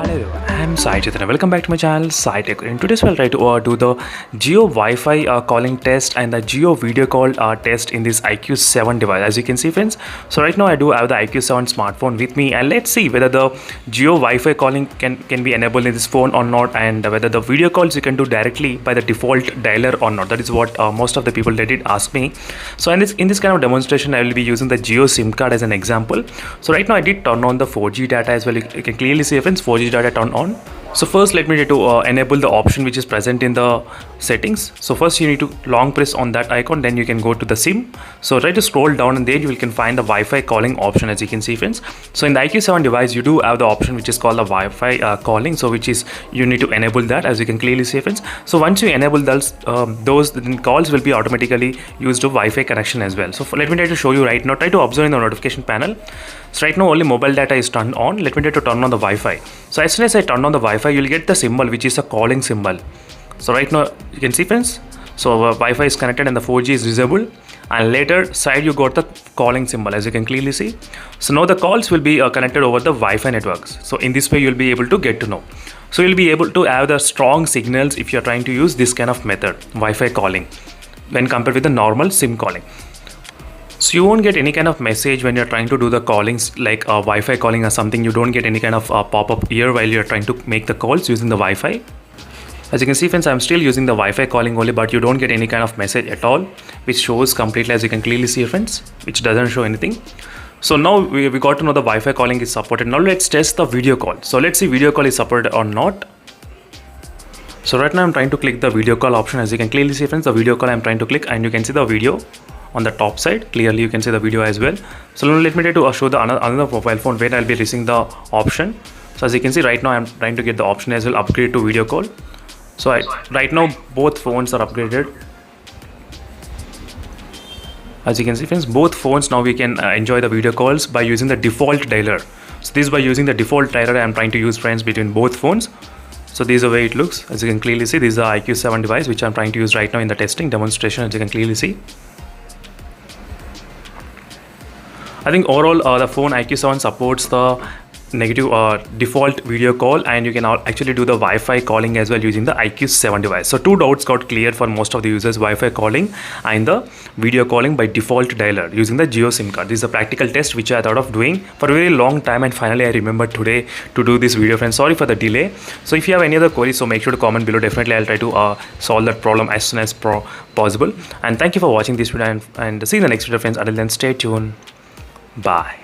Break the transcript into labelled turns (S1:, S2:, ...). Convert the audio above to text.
S1: Hello everyone, I am Sai Chaitanya. Welcome back to my channel Sai Tech. In today's we'll try to do the Jio Wi-Fi calling test and the Jio video call test in this IQ7 device. As you can see friends, so right now I do have the IQ7 smartphone with me, and let's see whether the Jio Wi-Fi calling can be enabled in this phone or not, and whether the video calls you can do directly by the default dialer or not. That is what most of the people that did ask me. So in this kind of demonstration I will be using the Jio SIM card as an example. So right now I did turn on the 4G data as well. You can clearly see friends, 4G data turned on. So first let me try to enable the option which is present in the settings. So first you need to long press on that icon, then you can go to the SIM. So try to scroll down and there you can find the Wi-Fi calling option, as you can see friends. So in the IQ7 device you do have the option which is called the Wi-Fi calling, so which is you need to enable that, as you can clearly see friends. So once you enable those then calls will be automatically used to Wi-Fi connection as well. So let me try to show you right now. Try to observe in the notification panel. So right now only mobile data is turned on. Let me try to turn on the Wi-Fi. So as soon as I turn on the Wi-Fi, you will get the symbol which is a calling symbol. So right now you can see friends, so Wi-Fi is connected and the 4G is visible, and later side you got the calling symbol, as you can clearly see. So now the calls will be connected over the Wi-Fi networks. So in this way you will be able to get to know. So you'll be able to have the strong signals if you're trying to use this kind of method, Wi-Fi calling, when compared with the normal SIM calling. So you won't get any kind of message when you're trying to do the callings like Wi-Fi calling or something. You don't get any kind of pop-up here while you're trying to make the calls using the Wi-Fi. As you can see friends, I'm still using the Wi-Fi calling only, but you don't get any kind of message at all, which shows completely, as you can clearly see friends, which doesn't show anything. So now we got to know the Wi-Fi calling is supported. Now let's test the video call. So let's see video call is supported or not. So right now I'm trying to click the video call option. As you can clearly see friends, the video call I'm trying to click, and you can see the video on the top side. Clearly you can see the video as well. So now let me try to show the another mobile phone where I'll be releasing the option. So as you can see right now I'm trying to get the option as well, upgrade to video call. So right now both phones are upgraded. As you can see friends, both phones now we can enjoy the video calls by using the default dialer. So this is by using the default dialer I'm trying to use friends between both phones. So this is the way it looks. As you can clearly see, this is the IQ7 device which I'm trying to use right now in the testing demonstration, as you can clearly see. I think overall the phone IQ7 supports the negative default video call, and you can actually do the Wi-Fi calling as well using the IQ7 device. So two doubts got cleared for most of the users: Wi-Fi calling and the video calling by default dialer using the Jio SIM card. This is a practical test which I thought of doing for a very long time, and finally I remembered today to do this video friends. Sorry for the delay. So if you have any other queries, so make sure to comment below. Definitely I'll try to solve that problem as soon as possible. And thank you for watching this video, and see you in the next video friends. Until then, stay tuned. Bye.